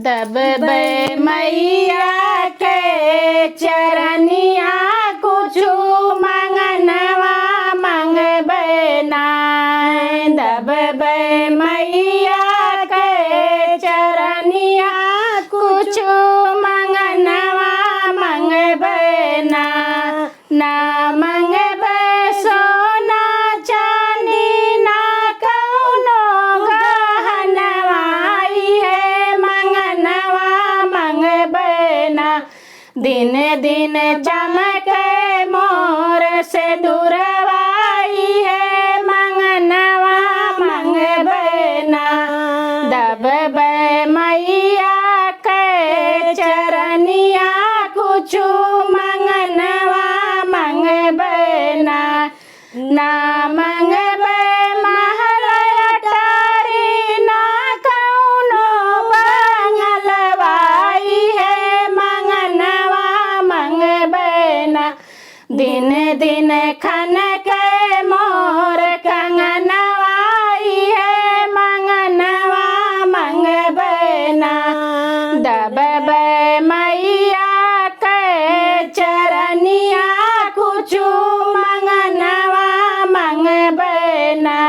दबे मैया के चरनिया कुछु मंगनवा मंगबे नाय। दबे मैया के चरनिया कुछु मंगनवा मंगबे ना मंगबे सोना चांदी ना कौनो गहनवा है मंगनवा मंगबे ना। दिन दिन चमके मोर से दूरवाई है मंगनवा मंगबे ना। दबे मैया के चरनिया कुछु मंगनवा मंगबे ना मंगबे महल अटारी ना कौनो बंगलवाई है मंगनवा मंगबे ना। दिन दिन खन के मोर कंगनवाई है मंगनवा मंगबे ना। दबे मैया के चरनिया कुछु मंगनवा मंगबे ना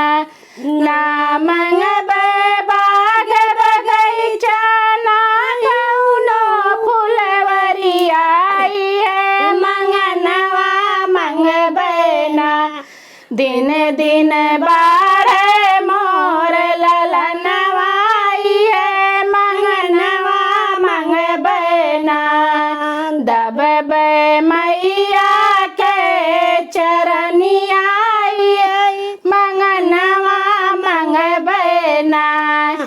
मंगबे बाग बगैचा ना कौनो फुलवरिया है मंगनवा मंगबे ना। दिन दिन